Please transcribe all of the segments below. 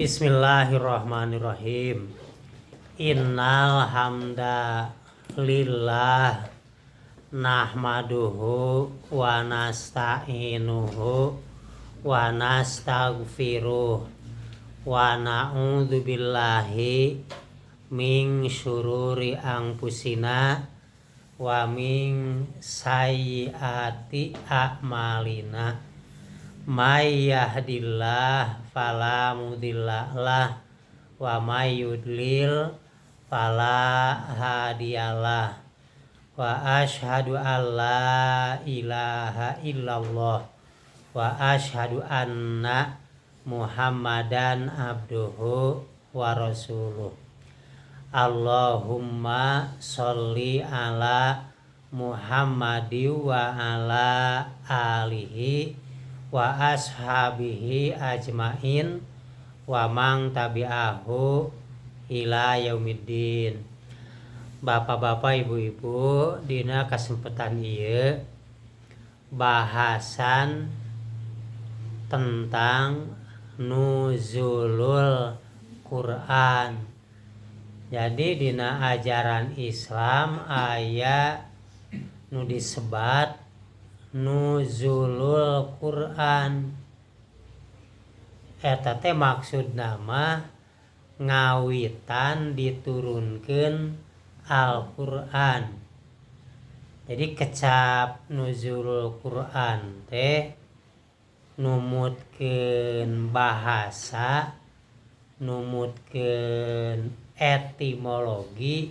Bismillahirrahmanirrahim. Innal hamda lillah nahmaduhu wa nasta'inuhu wa nastaghfiruh wa na'udzu billahi min syururi anfusina wa min sayyiati a'malina. May yahdillah fala mudhillalah wa may yudlil fala hadiyalah wa asyhadu an la ilaha illallah wa asyhadu anna Muhammadan abduhu wa rasuluh. Allahumma sholli ala Muhammadi wa ala alihi wa ashabihi ajmain wa mang tabi'ahu ila yaumiddin. Bapak-bapak, ibu-ibu, dina kesempatan ieu bahasan tentang nuzulul Quran. Jadi dina ajaran Islam aya nu disebat nuzulul Quran. Eta teh maksudna mah ngawitan diturunkeun Al-Quran. Jadi kecap nuzulul Quran teh numutkeun bahasa, numutkeun etimologi,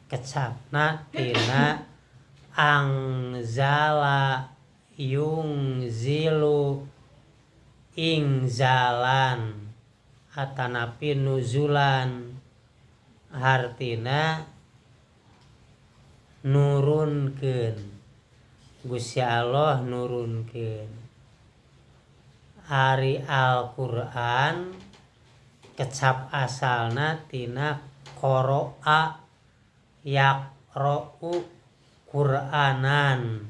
kecapna tina angzala yungzilu ingzalan atanapi nuzulan, artina nurunkeun. Gusti Allah nurunkeun. Ari Al-Qur'an kecap asalna tina qoro'a yaqra'u Qur'anan,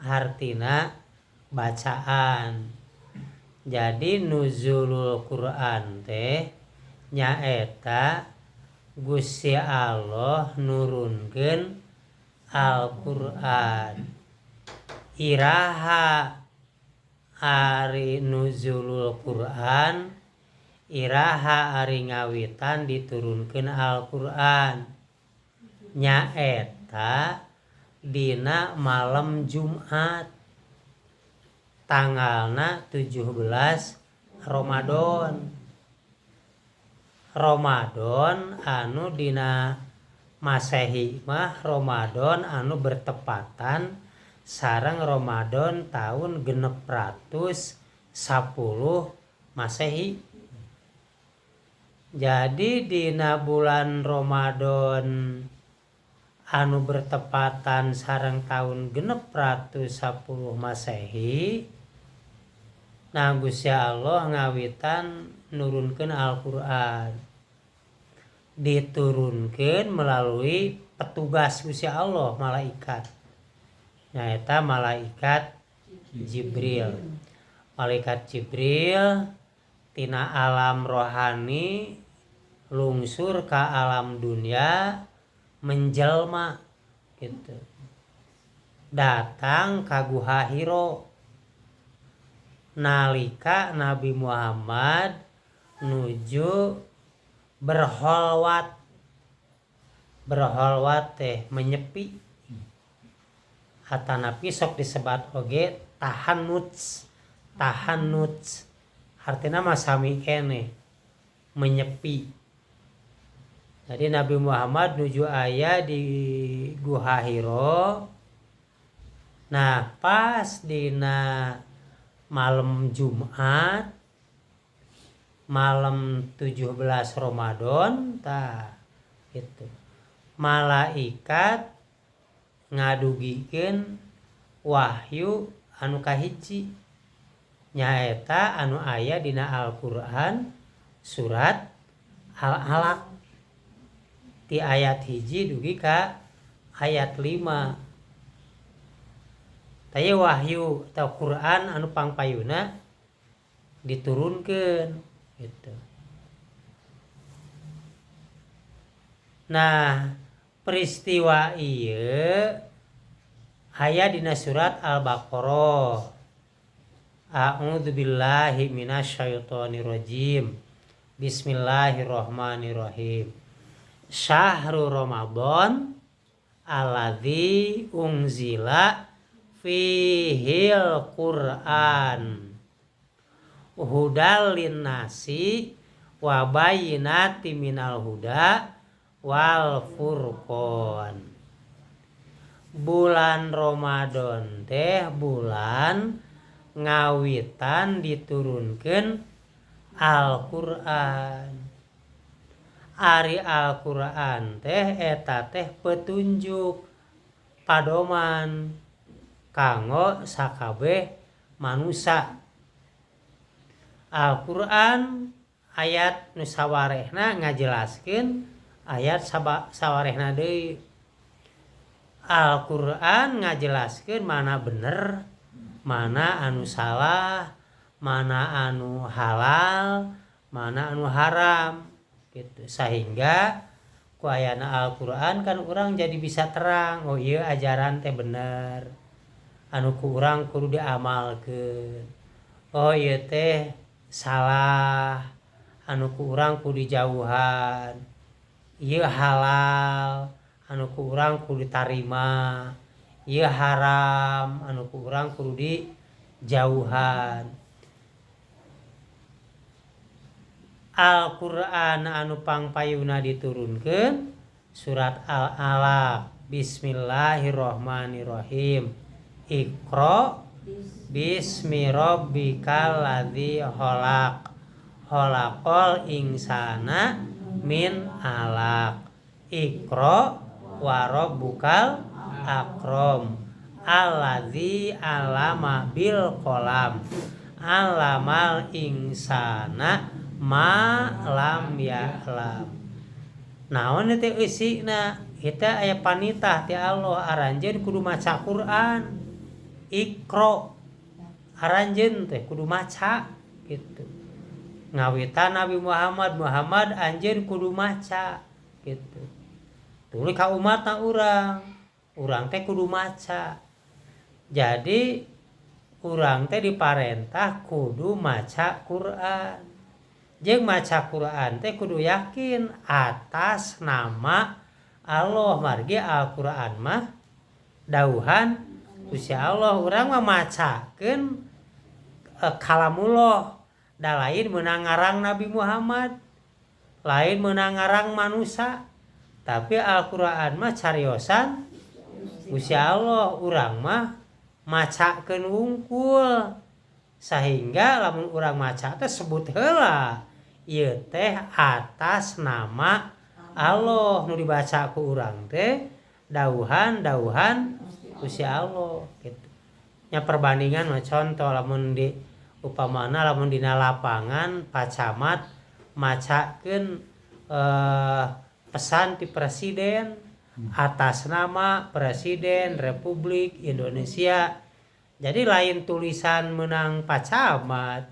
artina bacaan. Jadi nuzulul Quran teh nyaeta Gusti Allah nurunkeun Al-Qur'an. Iraha ari nuzulul Quran, iraha ari ngawitan diturunkeun Al-Qur'an, nyaeta dina malam Jumat tanggalna 17 Ramadan. Ramadan anu dina Masehi mah Ramadan anu bertepatan sareng Ramadan tahun 610 Masehi. Jadi dina bulan Ramadan anu bertepatan sareng tahun 610 Masehi, nah Gusti Allah ngawitan nurunkeun Al-Qur'an. Diturunkeun melalui petugas Gusti Allah, malaikat. Nyaeta malaikat Jibril. Malaikat Jibril tina alam rohani lungsur ka alam dunia menjelma gitu. Datang ka Guha Hiro nalika Nabi Muhammad nuju berholwat. Berholwat teh menyepi. Atanapi sok disebat oge tahannuts. Tahannuts artina mah sami kene menyepi. Jadi Nabi Muhammad nuju aya di Guha Hiro. Nah, pas dina malam Jumat, malam 17 Ramadan, tah gitu. Malaikat ngadugikeun wahyu anu kahiji, nyaeta anu aya dina Al-Qur'an surat Al-Alaq. Ti ayat hiji dugi ka ayat 5. Taya wahyu atau Quran anu pangpayuna diturunkeun gitu. Nah peristiwa ieu aya dina surat Al-Baqarah. A'udzubillahi minasyaitonirrajim. Bismillahirrahmanirrahim. Syahrul Ramadan alladzi unzila fihil Qur'an hudal linnasi wa bayyinatin minal huda wal furqan. Bulan Ramadan teh bulan ngawitan diturunkeun Al-Qur'an. Ari Al-Qur'an teh eta teh petunjuk padoman kanggo sakabeh manusia. Al-Qur'an ayat nu sawarehna ngajelaskeun ayat sawarehna deui. Al-Qur'an ngajelaskeun mana bener, mana anu salah, mana anu halal, mana anu haram gitu. Sehingga ku ayana Al-Qur'an kan urang jadi bisa terang, oh ieu ajaran teh bener. Anu ku urang kudu diamalkeun. Oh ieu teh salah, anu ku urang kudu dijauhan. Ieu halal, anu ku urang kudu ditarima. Ieu haram, anu ku urang kudu dijauhan. Al-Qur'an anu pangpayuna diturunkeun surat Al-Alaq. Bismillahirrahmanirrahim. Iqra bismi rabbikal ladzi khalaq. Khalaqal insana min 'alaq. Iqra wa rabbukal akram. Alladzi 'allama bil qalam. 'Allamal insana ma lam ya'lam. Naon teh eusina? Eta aya panitah ti Allah aranjeun kudu maca Quran. Iqra aranjeun teh kudu maca gitu. Ngawitan Nabi Muhammad anjeun kudu maca gitu. Tuluy ka umatna urang teh kudu maca. Jadi urang teh diparentah kudu maca Quran. Jeung maca Quran teh kudu yakin atas nama Allah. Margi Al-Qur'an mah dauhan Gusti Allah. Urang mah macakeun kalamullah. Da lain meunang ngarang Nabi Muhammad, lain meunang ngarang manusia. Tapi Al-Qur'an mah cariosan Gusti Allah. Urang mah macakeun wungkul. Sehingga lamun urang maca teh sebut heula ieu teh atas nama Allah. Nu dibaca ku urang teh dauhan Gusti Allah gitu. Nya perbandingan mah contoh lamun di upamana lamun dina lapangan pacamat macakeun pesan ti presiden atas nama Presiden Republik Indonesia. Jadi lain tulisan menang pacamat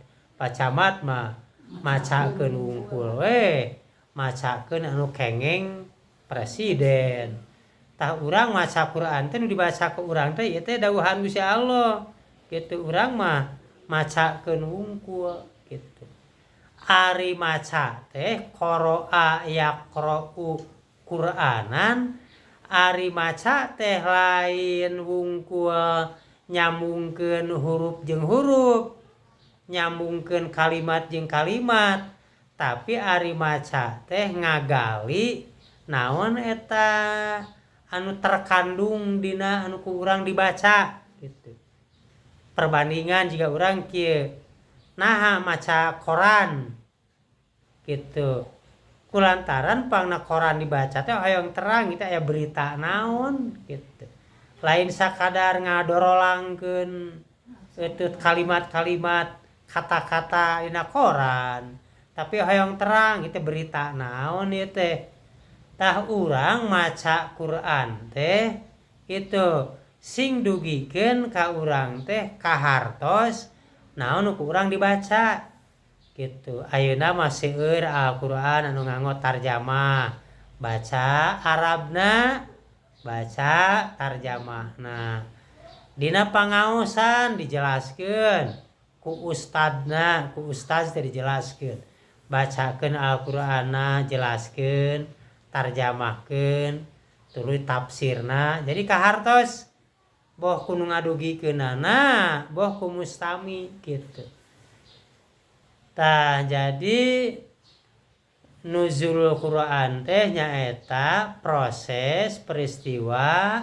mah macakeun wungkul we, macakeun anu kengeng presiden. Tah urang maca Quran teh nu dibaca ku urang teh ieu teh dawuhan Gusti Allah. Kitu urang mah macakeun wungkul kitu. Ari maca teh qara'a yaqra'u Qur'anan, ari maca teh lain wungkul nyambungkeun huruf jeung huruf, nyambungkeun kalimat jeung kalimat, tapi ari maca teh ngagali naon eta anu terkandung dina anu ku urang dibaca gitu. Perbandingan jika urang kieu naha maca koran gitu. Kulantaran pangna koran dibaca teh hoyong terang kita aya berita naon gitu. Lain sakadar ngadorolangkeun itu kalimat-kalimat kata-kata dina koran, tapi hoyong terang itu berita naon ieu teh. Tah urang maca Quran teh itu sing dugikeun ka urang teh kahartos naon nu ku urang dibaca gitu. Ayeuna mah seueur Al-Qur'an anu nganggo tarjamah baca Arabna, baca tarjamahna. Dina pangaosan dijelaskeun ku ustadna, ku ustaz teh dijelaskeun. Bacakeun Al-Qur'anna, jelaskeun, tarjamahkeun, tuluy tafsirna. Jadi kahartos boh kudu ngadugikeunana, boh ku mustami kitu. Tah jadi nuzulul Quran teh nyaeta proses peristiwa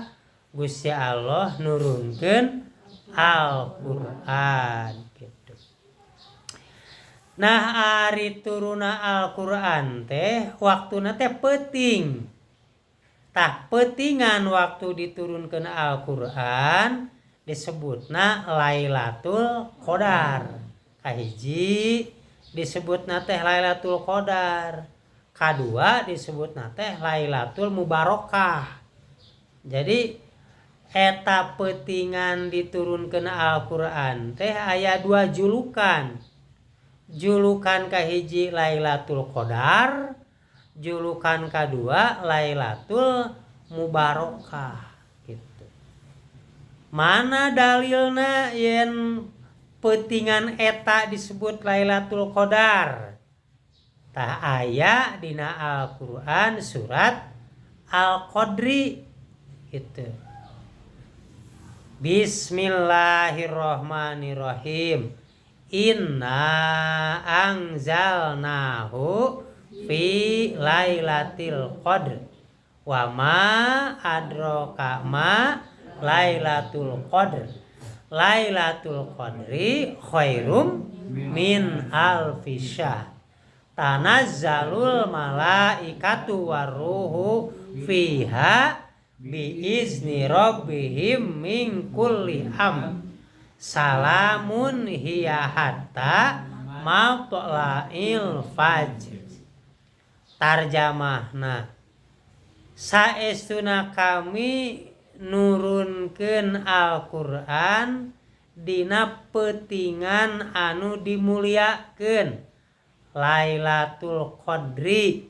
Gusti Allah nurunkeun Al-Qur'an gitu. Nah, ari turuna Al-Qur'an teh waktuna teh peuting. Tah peutingan waktu diturunkeun Al-Qur'an disebutna Lailatul Qadar. Kahiji disebutna teh Lailatul Qadar. Kadua disebutna teh Lailatul Mubarakah. Jadi eta peutingan diturunkeun Al-Qur'an teh aya 2 julukan. Julukan kahiji Lailatul Qadar, julukan kadua Lailatul Mubarakah gitu. Mana dalilna yen peutingan eta disebut Lailatul Qadar? Tah aya dina Al-Qur'an surat Al-Qadri gitu. Bismillahirrahmanirrahim. Inna anzalnahu fi lailatul qadr. Wa ma adraka ma lailatul qadr. Lailatul qadri khairum min alfi syahr. Tanazzalul malaikatu waruhu fiha biizni rabbihim min kulli am. Salamun hiya hatta matla'il fajr. Tarjamahna, saestuna kami nurunkeun Al-Qur'an dina peutingan anu dimuliakeun. Lailatul Qadri,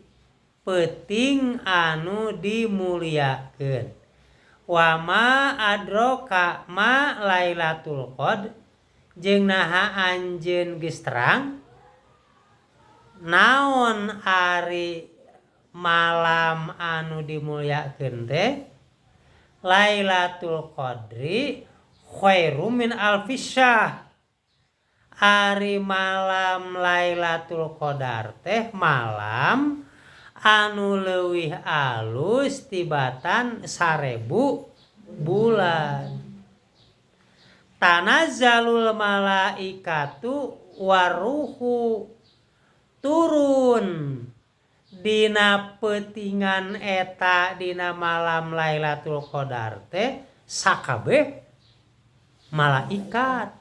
peuting anu dimuliakeun. Wa ma adraka ma Lailatul Qadr, jeung naha anjeun geus terang naon ari malam anu dimuliakeun teh. Lailatul Qadri khairum min alfi syahr. Ari malam Lailatul Qadar teh malam anu leuwih alus tibatan 1000 bulan. Tanazzalul malaikatu waruhu, turun dina peutingan eta dina malam Lailatul Qadar teh sakabeh malaikat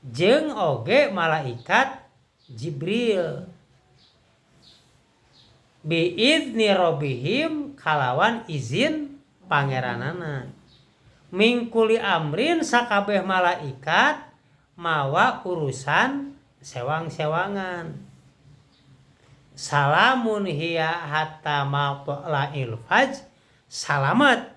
jeung oge malaikat Jibril. Biizni rabbihim, kalawan izin pangeranana. Mingkuli amrin, sakabeh malaikat mawa urusan sewang-sewangan. Salamun hiya hatta matla'il fajr, salamet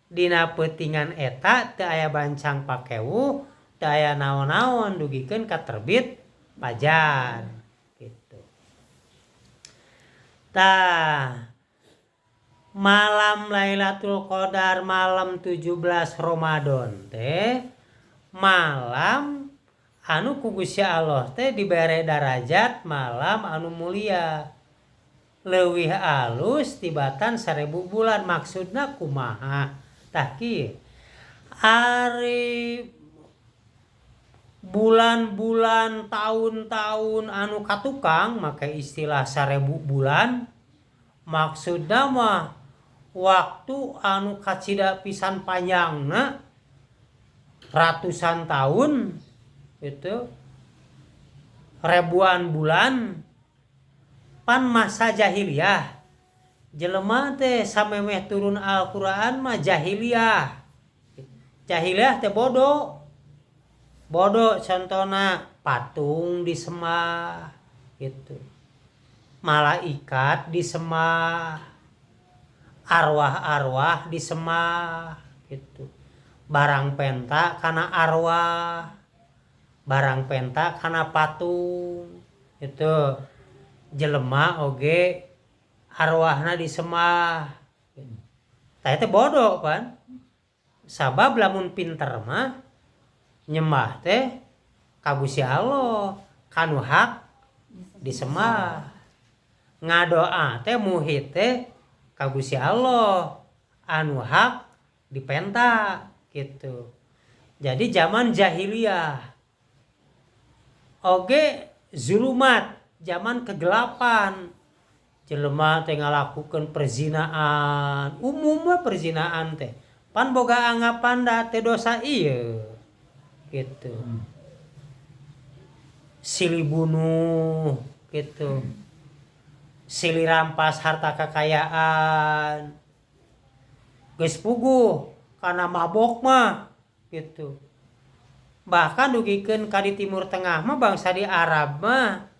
dina peutingan eta teu aya bancang pakewuh, teu aya naon-naon dugikeun ka terbit pajar. Tah malam Lailatul Qadar, malam 17 Ramadan teh malam anu ku Gusti Allah teh dibere darajat malam anu mulia, leuwih alus tibatan 1000 bulan. Maksudna kumaha? Tah kieu, ari bulan-bulan tahun-tahun anu katukang make istilah 1000 bulan, maksudna mah waktu anu kacida pisan panjangna ratusan tahun itu, ribuan bulan, pan masa jahiliyah. Jelema teh samemeh turun Al-Qur'an mah jahiliyah. Jahiliyah teh bodoh contohna patung disembah gitu. malaikat disembah, arwah-arwah disembah gitu. Barang penta kana arwah, barang penta kana patung itu. Jelema oge arwahna disembah. Tah teh bodoh kan. Sabab lamun pinter mah nyembah teh ka Gusti Allah kanu hak disembah. Ngadoa teh muhid teh ka Gusti Allah anu hak dipenta gitu. Jadi zaman jahiliyah oge zulumat, zaman kegelapan, jelema teh ngalakukeun perzinaan, umumnya perzinaan teh pan boga anggapan da teh dosa ieu gitu. Silih bunuh gitu. Silih rampas harta kekayaan. Geus puguh kana mabok mah gitu. Bahkan dugikeun ka di Timur Tengah mah bangsa di Arab mah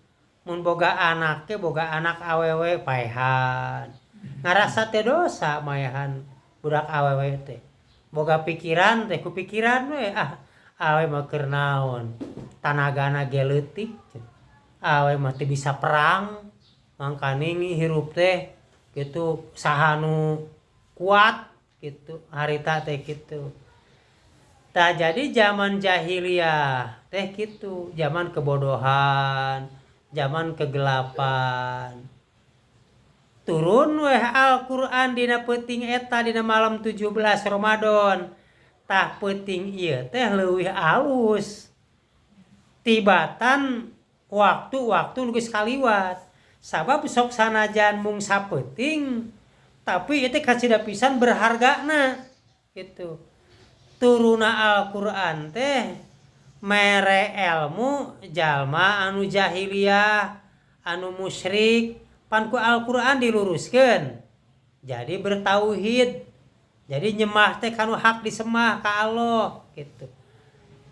mun boga anak teh boga anak awewe paehan. Ngarasa teh dosa maehan budak awewe teh. Boga pikiran teh ku pikiran we awe mah keur naon. Tanagana ge leutik. Awe mah teu bisa perang. Mangkani hirup teh gitu saha nu kuat gitu harita teh gitu. Tah jadi zaman jahiliyah teh gitu, zaman kebodohan, zaman kegelapan. Turun weh Al-Qur'an dina peuting eta dina malam 17 Ramadan. Tah peuting ieu teh leuwih alus. Tibatan waktu-waktu nu geus kaliwat. Sabab sok sanajan mung sapeuting tapi ieu teh kacida pisan berhargana gitu. Turuna Al-Qur'an teh mere ilmu jalma anu jahiliyah, anu musyrik pan ku Al-Qur'an diluruskeun. Jadi bertauhid. Jadi nyembah teh kanu hak disembah ka Allah gitu.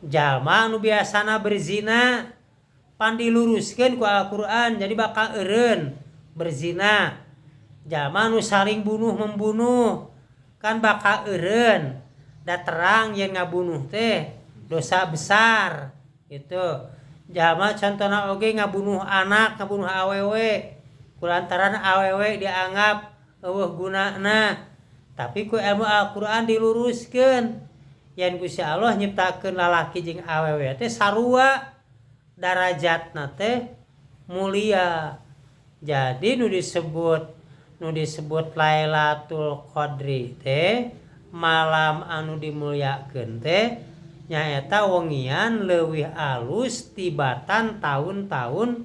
Jalma anu biasana berzina pan diluruskeun ku Al-Qur'an jadi bakal eureun berzina. Jalma anu saling bunuh membunuh kan bakal eureun. Da terang yen ngabunuh teh dosa besar gitu. Jalma contona oge ngabunuh anak, ngabunuh awewe kulantaran awewe dianggap eueuh gunana. Tapi ku ilmu Al-Qur'an diluruskeun yen Gusti Allah nyiptakeun lalaki jeung awewe teh sarua darajatna teh mulia. Jadi nu disebut Lailatul Qadri teh malam anu dimulyakeun teh nyaeta wengian leuwih alus tibatan tahun-tahun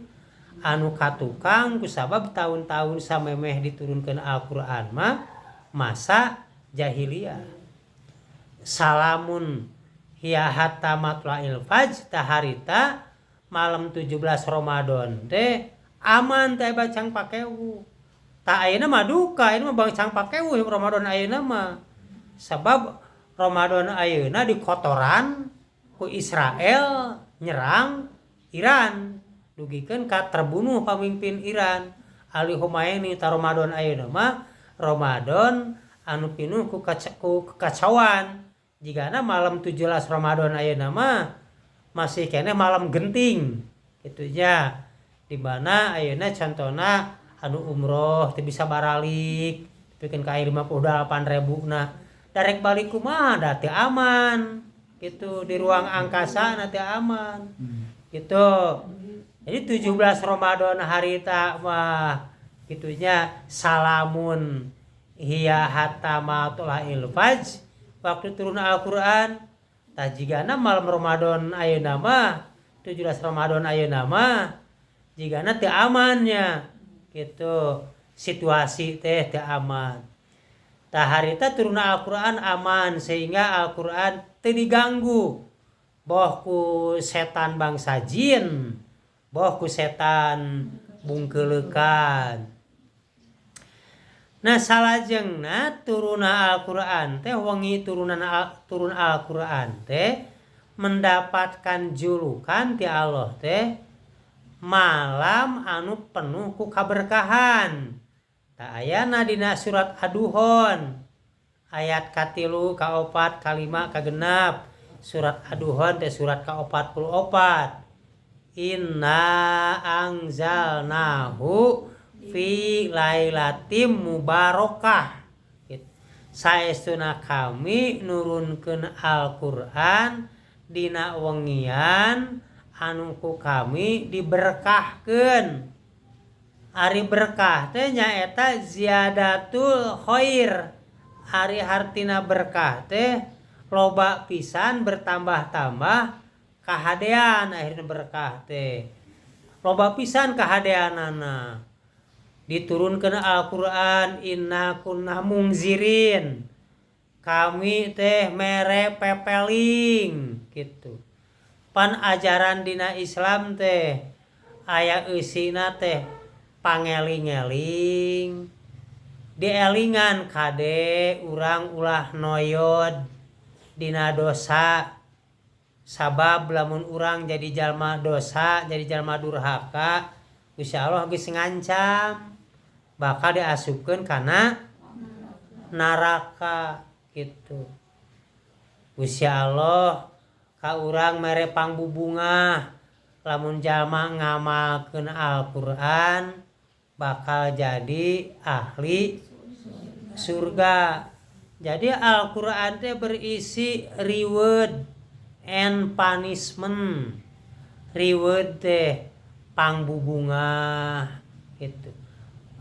anu katukang kusabab tahun-tahun samemeh diturunkeun Al-Qur'an mah masa jahiliyah. Salamun hiya hatta matla'il fajr tah harita malam 17 Ramadan teh aman teh bacang pakewu. Tah ayeuna mah duka, ini mah bacang pakewu Ramadan ayeuna mah. Sabab Ramadan ayeuna dikotoran ku Israel nyerang Iran. Dugikeun ka terbunuh pamimpin Iran Ali Khomeini. Ta Ramadan ayeuna mah Ramadan anu pinuh ku kekacauan. Jigana malam 17 Ramadan ayeuna mah masih keneh malam genting kitu nya. Di mana ayeuna contona anu umroh teu bisa baralik pikeun ka 58.000 na. Darek balik kumaha da teu aman gitu di ruang angkasa na teu aman gitu. Jadi 17 Ramadan harita mah kitunya salamun hiya hatta matla'il fajr waktu turun Al-Qur'an. Tah jigana malam Ramadan ayeuna mah 17 Ramadan ayeuna mah jigana teu amannya gitu. Situasi teh teu aman. Tah harita turun Al-Qur'an aman sehingga Al-Qur'an teu diganggu boh ku setan bangsa jin, boh ku setan bungkeuleukan. Nah salajengna turuna Al-Qur'an teh wengi turun Al-Qur'an teh mendapatkan julukan ti Allah teh malam anu penuh ku kaberkahan. Ta ayana dina surat Ad-Duhan ayat katilu kaopat kalima kagenap. Surat Ad-Duhan teh surat ka-44. Inna anzalnahu fi lailatim mubarakah. Saestuna kami nurunkeun Al-Qur'an dina wengian anu ku kami diberkahkeun. Ari berkah teh nyaeta ziyadatul khair. Ari hartina berkah teh loba pisan bertambah-tambah kahadean. Akhirna berkah teh loba pisan kahadeanana. Diturunkeun Al-Qur'an inna kunna mungzirin. Kami teh mere pepeling gitu. Pan ajaran dina Islam teh aya eusina teh pangeling-eling. Dielingan kade urang ulah noyod dina dosa. Sabab lamun urang jadi jalma dosa, jadi jalma durhaka, Gusti Allah geus ngancam bakal diasupkeun kana naraka gitu. Gusti Allah ka urang mere pangbubungah lamun jalma ngamalkeun Al-Qur'an bakal jadi ahli surga. Jadi Al-Qur'an teh berisi reward and punishment. Reward teh pangbubungah gitu.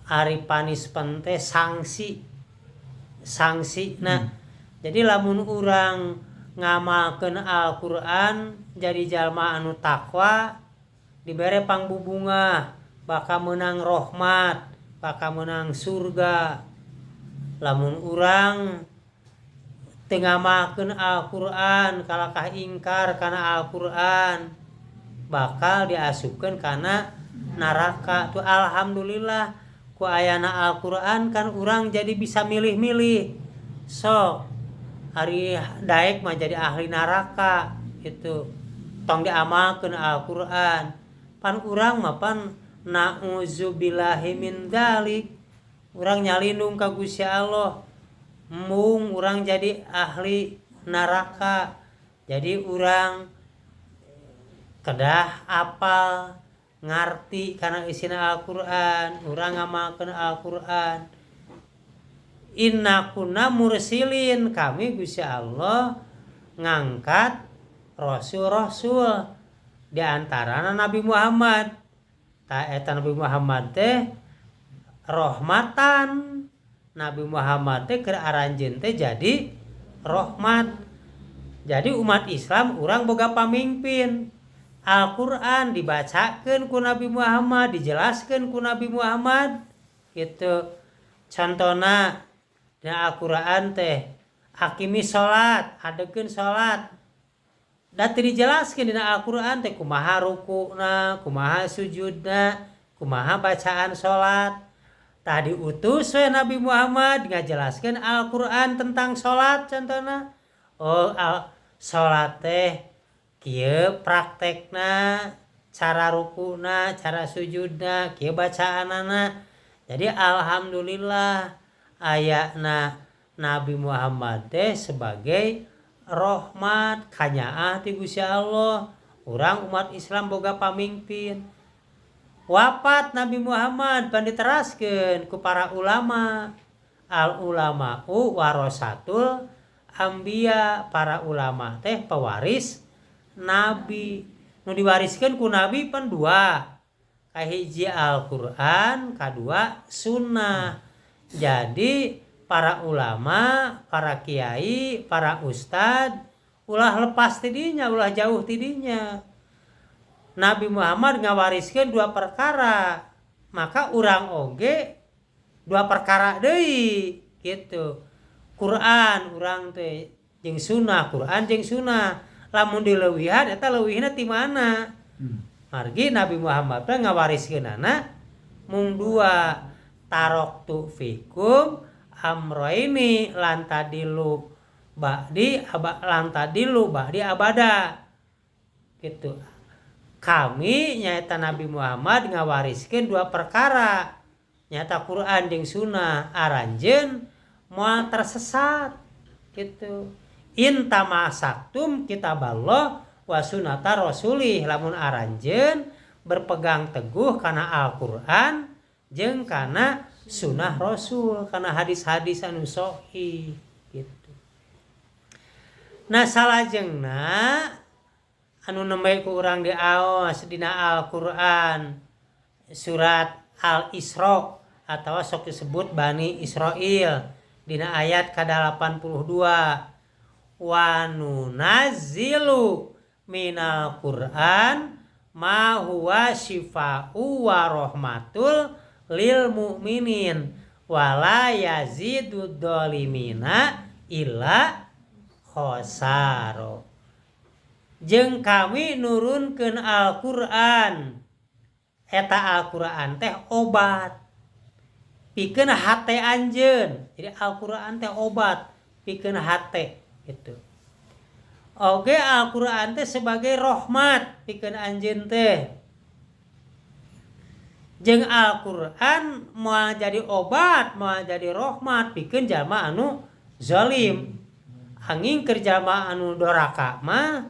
Ari punishment teh sanksi. Nah, jadi lamun urang ngamalkeun Al-Qur'an jadi jalma anu takwa dibere pangbubungah bakal menang rahmat, bakal menang surga. Lamun urang teu ngamalkeun Al-Qur'an kalakah ingkar kana Al-Qur'an bakal diasupkeun kana naraka. Tuh alhamdulillah ku ayana Al-Qur'an kan urang jadi bisa milih-milih. Sok ari daek mah jadi ahli neraka gitu. Tong diamalkeun Al-Qur'an. Pan urang mah pan na'udzubillahi min dzalik. Urang nyalindung ka Gusti Allah. Mung urang jadi ahli neraka. Jadi urang kedah apal ngarti kana isina Al-Qur'an, urang ngamalkeun Al-Qur'an. Inna kunna mursilin, kami Gusti Allah ngangkat rasul-rasul di antarana Nabi Muhammad. Ta eta Nabi Muhammad teh rahmatan. Nabi Muhammad teh keur aranjeun teh jadi rahmat. Jadi umat Islam urang boga pamimpin. Al-Qur'an dibacakeun ku Nabi Muhammad, dijelaskeun ku Nabi Muhammad gitu. Contona dina Al-Qur'an teh aqimis salat, adegeun salat. Da teu dijelaskeun dina Al-Qur'an teh kumaha rukuna, kumaha sujudna, kumaha bacaan salat. Tah diutus we Nabi Muhammad ngajelaskeun Al-Qur'an tentang salat contona. Oh, salat teh kieu praktekna, cara rukuna, cara sujudna, kieu bacaanana. Jadi alhamdulillah ayana Nabi Muhammad teh sebagai rahmat kanyaah ti Gusti Allah. Urang umat Islam boga pamimpin. Wafat Nabi Muhammad pan diteraskeun ku para ulama. Al ulama'u warasatul anbiya. Para ulama teh pewaris Nabi. Nu diwariskeun ku Nabi pan dua. Kahiji Al-Qur'an, kadua sunnah. Jadi para ulama, para kiai, para ustad ulah lepas tidinya, ulah jauh tidinya. Nabi Muhammad ngawariskeun dua perkara. Maka urang oge dua perkara deui gitu. Quran urang teh jeung sunnah, Quran jeung sunnah. Lamun dileuwihan eta leuwihna ti mana? Margi Nabi Muhammad teh ngawariskeunana mung dua. Taroktu fikum amroini lantadilu ba'di abada gitu. kami nyaeta Nabi Muhammad ngawariskeun dua perkara nyata Quran jeung sunnah aranjeun moal tersesat gitu. In tamasaktum kitaballah wa sunnata rasulih, lamun aranjeun berpegang teguh kana Al-Qur'an jeung kana sunnah Rasul, kana hadis-hadis anu sahih gitu. Nah salajengna anu nembe ku urang diaos dina Al-Qur'an surat Al-Isra atawa sok disebut Bani Israil dina ayat ke-82 wa nunazzilu minal Qur'an ma huwa syifaa'u wa rahmatul lil mu'minin wa la yazidud dhalimina illa khosaro. Jeung kami nurunkeun Al-Qur'an eta Al-Qur'an teh obat pikeun hate anjeun. Jadi Al-Qur'an teh obat pikeun hate gitu. Oge Al-Qur'an teh sebagai rahmat pikeun anjeun teh. Jeung Al-Qur'an moal jadi obat, moal jadi rahmat pikeun jalma anu zalim. Anging keur jalma anu doraka mah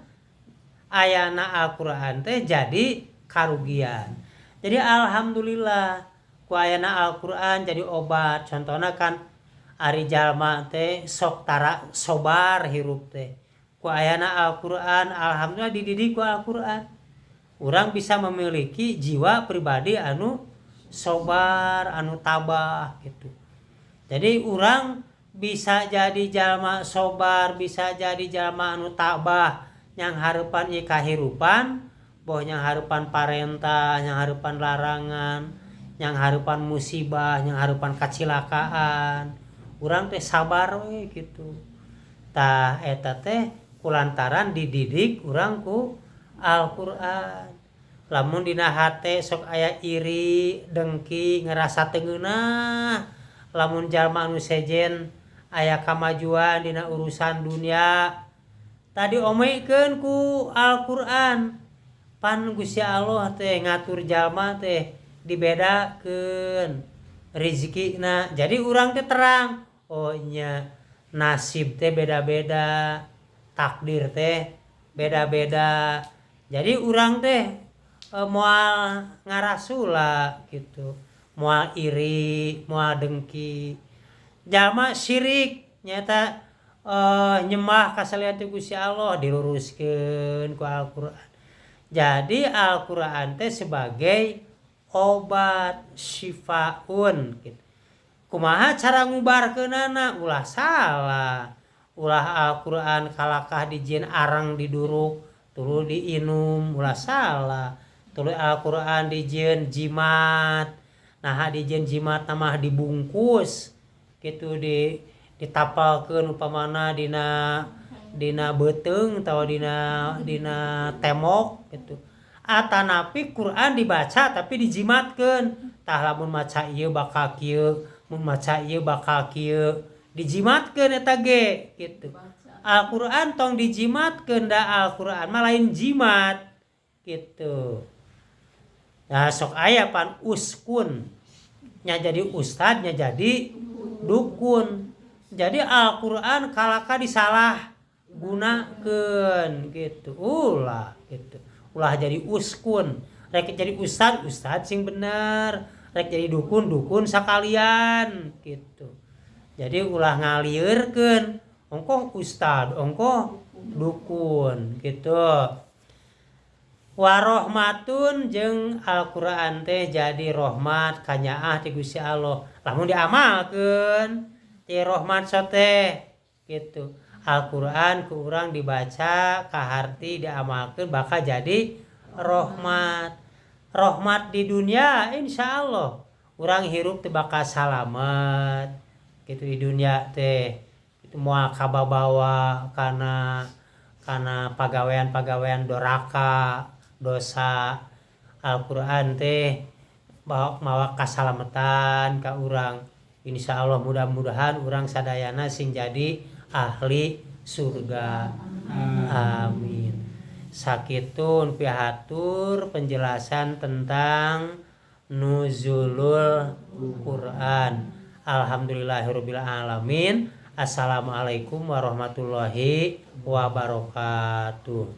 ayana Al-Qur'an teh jadi karugian. Jadi alhamdulillah ku ayana Al-Qur'an jadi obat. Contohna kan ari jalma teh sok tara sobar hirup teh. Ku ayana Al-Qur'an alhamdulillah dididik ku Al-Qur'an. Urang bisa memiliki jiwa pribadi anu sobar, anu tabah gitu. Jadi urang bisa jadi jalma sobar, bisa jadi jalma anu tabah yang hareupan ieu kahirupan, boh yang hareupan parentah, yang hareupan larangan, yang hareupan musibah, yang hareupan kacilakaan. Urang teh sabar we gitu. Tah eta teh kulantaran dididik urang ku Al-Qur'an. Lamun dina hate sok aya iri, dengki, ngerasa teu ngeunah. Lamun jalma anu sejen aya kamajuan dina urusan dunia, tadi omekeun ku Al-Qur'an. Pan Gusti Allah teh ngatur jalma teh dibedakeun rezekina. Jadi urang teh terang, oh nya nasib teh beda-beda, takdir teh beda-beda. Jadi urang teh moal ngarasula gitu, moal iri, moal dengki. Jalma syirik nyata nyembah ka salian Gusti Allah diluruskeun ku Al-Qur'an. Jadi Al-Qur'an teh sebagai obat syifaun gitu. Kumaha cara ngubarkeunana? Ulah salah. Ulah Al-Qur'an kalakah dijieun arang diduruk tuluy diinum, ulah salah. Tuluy Al-Qur'an dijieun jimat. Nah dijieun jimat mah dibungkus gitu, ditapalkeun upamana dina beuteung atawa dina temok gitu. Atanapi Quran dibaca tapi dijimatkeun. Tah lamun maca ieu bakal kieu, mun maca ieu bakal kieu. Dijimatkeun eta ge gitu. Al-Qur'an tong dijimatkeun da Al-Qur'an mah lain jimat gitu. Nah sok aya pan uskun nya jadi ustad nya jadi dukun. Jadi Al-Qur'an kalaka disalah gunakeun gitu. Ulah gitu. Ulah jadi uskun, rek jadi ustad sing bener, rek jadi dukun sakalian gitu. Jadi ulah ngalieureun, ongkoh ustad, ongkoh dukun gitu. Warahmatun jeung Al-Qur'an teh jadi rahmat kanyaah ti Gusti Allah. Lamun diamalkeun ti rahmat teh gitu. Al-Qur'an ku urang dibaca kaharti diamalkeun bakal jadi rahmat. Rahmat di dunia insyaallah urang hirup teh bakal salamet gitu di dunia teh. Itu moal kababawa kana pagawean-pagawean doraka, dosa. Al-Qur'an teh mawa kasalametan ka urang. Insyaallah mudah-mudahan urang sadayana sing jadi ahli surga. Amin. Sakitun pihatur penjelasan tentang nuzulul Quran. Alhamdulillahirabbil alamin. Assalamualaikum warahmatullahi wabarakatuh.